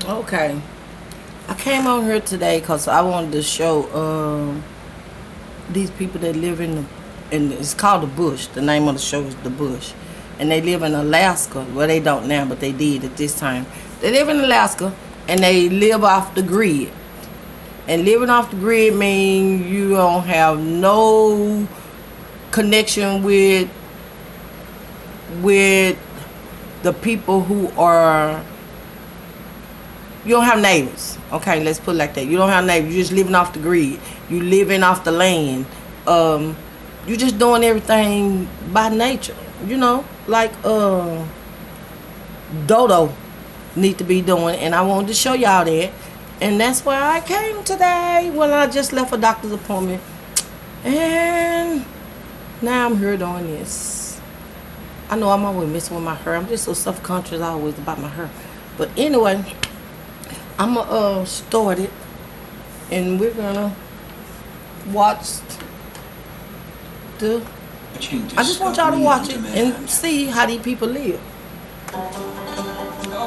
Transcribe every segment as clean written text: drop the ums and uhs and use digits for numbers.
Okay. I came on here today because I wanted to show these people that live in it's called the Bush. The name of the show is the Bush, and they live in Alaska. Well, they don't now, but they did at this time. They live in Alaska, and they live off the grid. And living off the grid means you don't have no connection with the people who are. You don't have neighbors. Okay, let's put it like that. You don't have neighbors. You're just living off the grid. You living off the land. You just doing everything by nature. You know, like Dodo need to be doing. And I wanted to show y'all that. And that's why I came today when I just left a doctor's appointment. And now I'm here doing this. I know I'm always messing with my hair. I'm just so self-conscious always about my hair. But anyway, I'm gonna start it, and we're gonna watch the. I just want y'all to watch it and see how these people live. Ho,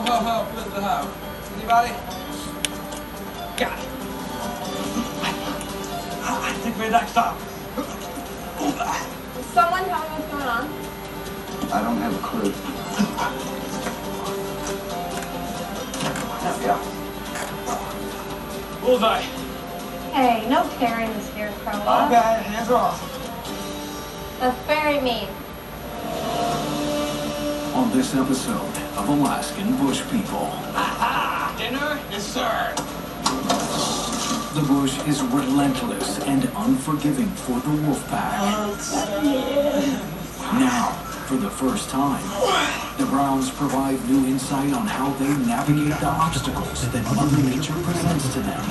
ho, ho, flip the house. Anybody? Got it. I think we're next up. Someone tell me what's going on? I don't have a clue. Yeah. Bullseye. Hey, no Karens here, Carla. Okay, hands are off. That's very mean. On this episode of Alaskan Bush People. Aha! Dinner is served. The bush is relentless and unforgiving for the wolf pack. Now, for the first time, the Browns provide new insight on how they navigate the obstacles that Mother Nature presents to them.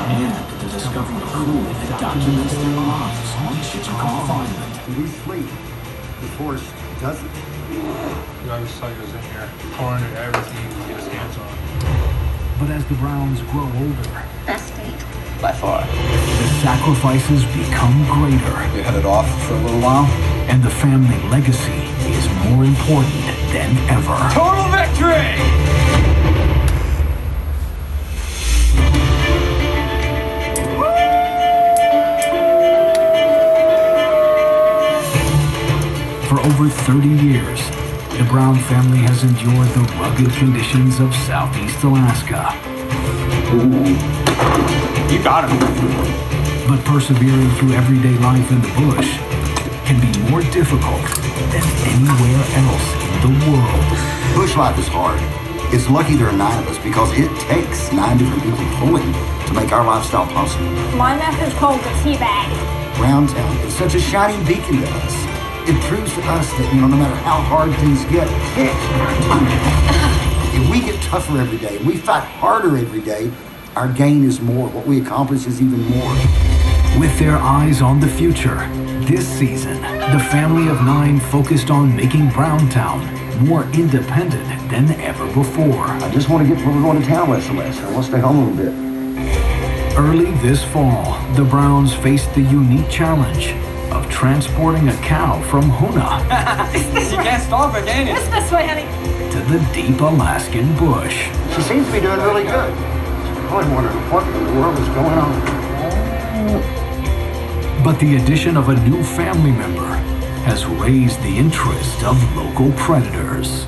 And the discovery of a crew that documents their lives on Chickasaw Island. We sleep. The forest doesn't. I always thought he was in here pouring into everything he could get his hands on. But as the Browns grow older, Best date. By far. the sacrifices become greater, You headed off for a little while? and the family legacy is more important than ever. Total victory! For over 30 years, the Brown family has endured the rugged conditions of Southeast Alaska. You got him. But persevering through everyday life in the bush can be more difficult than anywhere else in the world. Bush life is hard. It's lucky there are 9 of us because it takes 9 different people pulling to make our lifestyle possible. My meth is called the tea bag. Brown Town is such a shining beacon to us. It proves to us that, no matter how hard things get, if we get tougher every day, we fight harder every day, our gain is more. What we accomplish is even more. With their eyes on the future, this season, the family of 9 focused on making Browntown more independent than ever before. I just want to get where we're going to town less and less. I want to stay home a little bit. Early this fall, the Browns faced the unique challenge of transporting a cow from Hoona You can't stop it, can you? It's this way, honey. to the deep Alaskan bush. She seems to be doing really good. She's probably wondering what in the world is going on. But the addition of a new family member has raised the interest of local predators.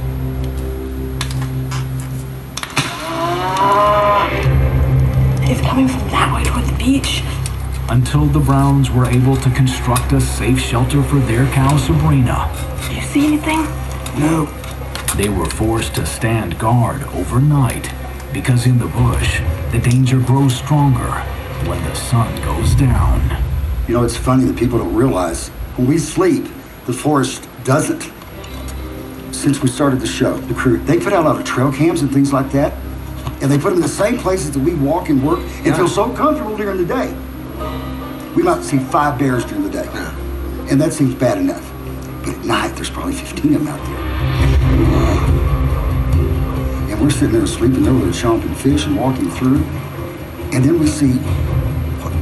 He's coming from that way toward the beach. Until the Browns were able to construct a safe shelter for their cow Sabrina, Do you see anything? No. they were forced to stand guard overnight because in the bush, the danger grows stronger when the sun goes down. It's funny that people don't realize when we sleep, the forest doesn't. Since we started the show, the crew, they put out a lot of trail cams and things like that, and they put them in the same places that we walk and work and feel so comfortable during the day. We might see 5 bears during the day, and that seems bad enough. But at night, there's probably 15 of them out there. And we're sitting there sleeping over there chomping fish and walking through, and then we see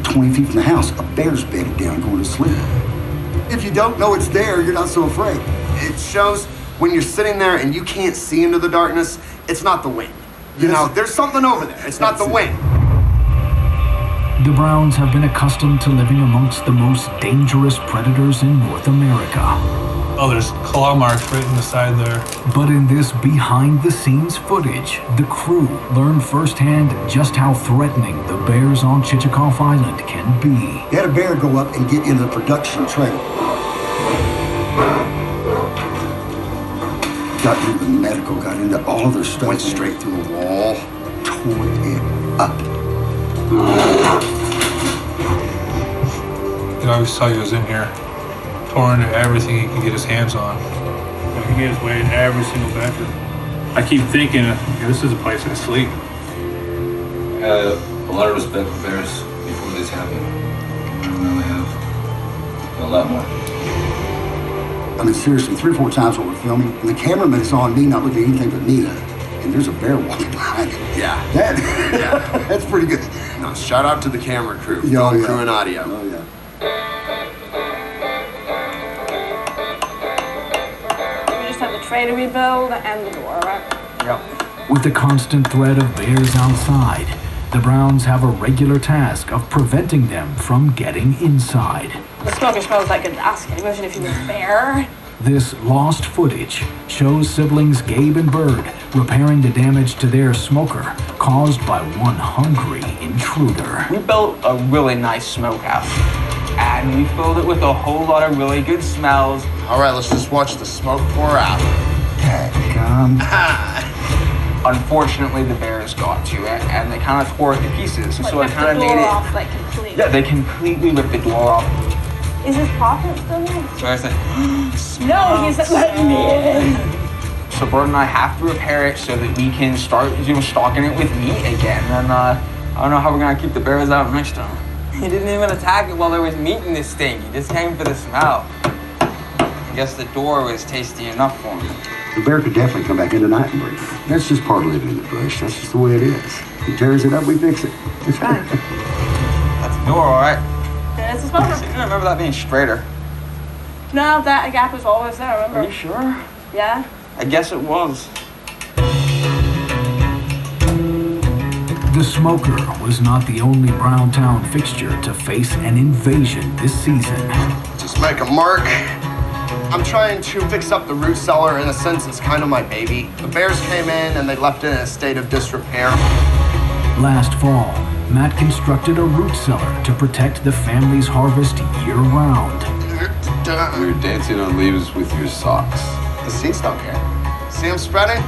20 feet from the house, a bear's bedded down going to sleep. If you don't know it's there, you're not so afraid. It shows when you're sitting there and you can't see into the darkness, it's not the wind. You know, there's something over there. It's not the wind. The Browns have been accustomed to living amongst the most dangerous predators in North America. Oh, there's claw marks right in the side there. But in this behind-the-scenes footage, the crew learned firsthand just how threatening the bears on Chichikov Island can be. They had a bear go up and get into the production trailer. Got into the medical, got into all of their stuff. Went straight through the wall. Tore it up. You always saw he was in here, tore into everything he could get his hands on. He could get his way in every single bedroom. I keep thinking, this is a place I sleep. I had a lot of respect for bears before this happened. Now I have a lot more. I mean, seriously, 3 or 4 times while we're filming, and the cameraman is on me, not looking at anything but me, and there's a bear walking behind it. Yeah. That's pretty good. No, shout out to the camera crew, Yeah, film yeah. crew and audio. Oh, yeah. We just have the tray to rebuild and the door, right? Yep. With the constant threat of bears outside, the Browns have a regular task of preventing them from getting inside. The smoker smells like a desk. Imagine if he was there. This lost footage shows siblings Gabe and Bird repairing the damage to their smoker caused by one hungry intruder. We built a really nice smokehouse, and we filled it with a whole lot of really good smells. All right, let's just watch the smoke pour out. Unfortunately, the bears got to it, and they kind of tore it to pieces. Like, So it rip kind the of door made it. off, like, completely. Yeah, they completely ripped the door off. Is his pocket still there? So I said, No, he's letting me in. so Bird and I have to repair it so that we can start, stocking it with meat again. And I don't know how we're gonna keep the bears out next time. He didn't even attack it while there was meat in this thing. He just came for the smell. I guess the door was tasty enough for him. The bear could definitely come back in tonight and break it. That's just part of living in the bush. That's just the way it is. He tears it up, we fix it. That's the door, all right. There's the smoker. I remember that being straighter. No, that gap was always there, Are remember? you sure? Yeah. I guess it was. The smoker was not the only Browntown fixture to face an invasion this season. Just make a mark. I'm trying to fix up the root cellar. In a sense, it's kind of my baby. The bears came in and they left it in a state of disrepair. Last fall, Matt constructed a root cellar to protect the family's harvest year-round. You're dancing on leaves with your socks. The seeds don't care. See them spreading?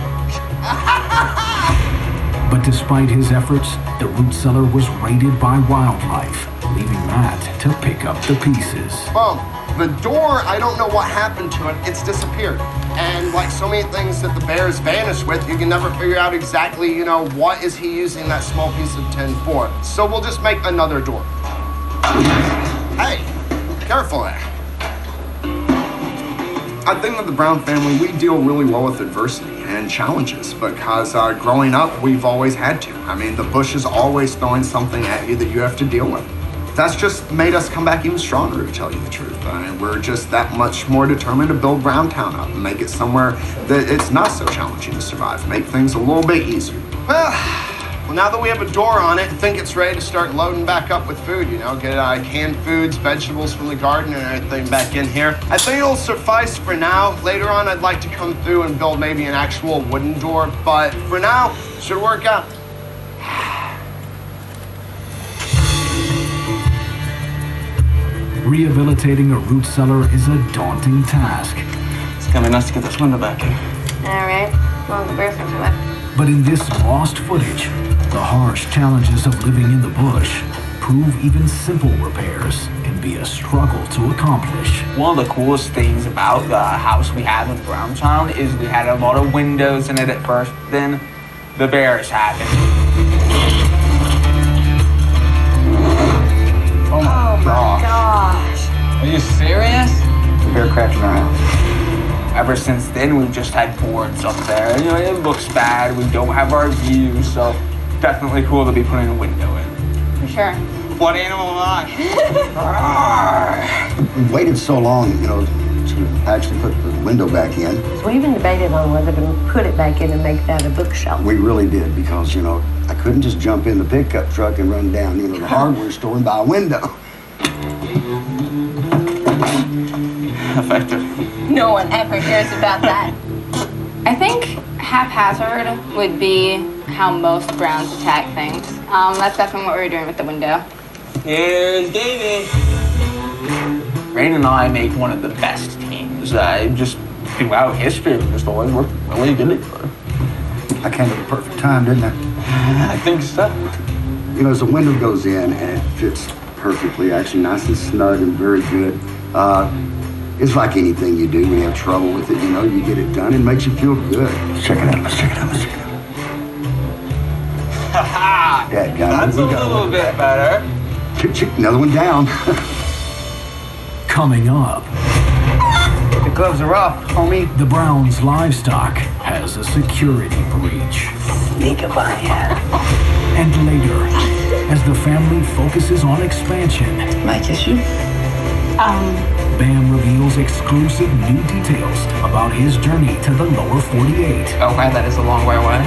But despite his efforts, the root cellar was raided by wildlife, leaving Matt to pick up the pieces. Boom. The door, I don't know what happened to it. It's disappeared. And like so many things that the bears vanish with, you can never figure out exactly, what is he using that small piece of tin for. So we'll just make another door. Hey, careful there. I think that the Brown family, we deal really well with adversity and challenges because growing up, we've always had to. I mean, the bush is always throwing something at you that you have to deal with. That's just made us come back even stronger, to tell you the truth. And we're just that much more determined to build Browntown up and make it somewhere that it's not so challenging to survive, make things a little bit easier. Well, now that we have a door on it, I think it's ready to start loading back up with food, get canned foods, vegetables from the garden and everything back in here. I think it'll suffice for now. Later on, I'd like to come through and build maybe an actual wooden door, but for now, should work out. Rehabilitating a root cellar is a daunting task. It's gonna be nice to get this window back in. All right. Well, the bears are left. But in this lost footage, the harsh challenges of living in the bush prove even simple repairs can be a struggle to accomplish. One of the coolest things about the house we have in Browntown is we had a lot of windows in it at first. Then the bears happened. Oh my Gosh. Are you serious? The bear cracked in our house. Ever since then, we've just had boards up there. It looks bad. We don't have our view, so definitely cool to be putting a window in. For sure. What animal am I? We waited so long, to actually put the window back in. So we even debated on whether to put it back in and make that a bookshelf. We really did because, you know, I couldn't just jump in the pickup truck and run down, you know, the hardware store and buy a window. Effective. No one ever hears about that. I think haphazard would be how most Browns attack things. That's definitely what we were doing with the window. Here's David. Rain and I make one of the best teams. Just throughout history, we've just always worked really good together. I came at the perfect time, didn't I? I think so. You know, as the window goes in and it fits perfectly, actually nice and snug and very good. It's like anything you do when you have trouble with it, you know, you get it done, it makes you feel good. Let's check it out, let's check it out, let's check it out. Haha! That's a little bit better. Another one down. Coming up, The gloves are off, homie. the Browns' livestock has a security breach. Sneak up on ya. And later, as the family focuses on expansion, Might kiss you? Bam reveals exclusive new details about his journey to the lower 48. Okay, that is a long way away.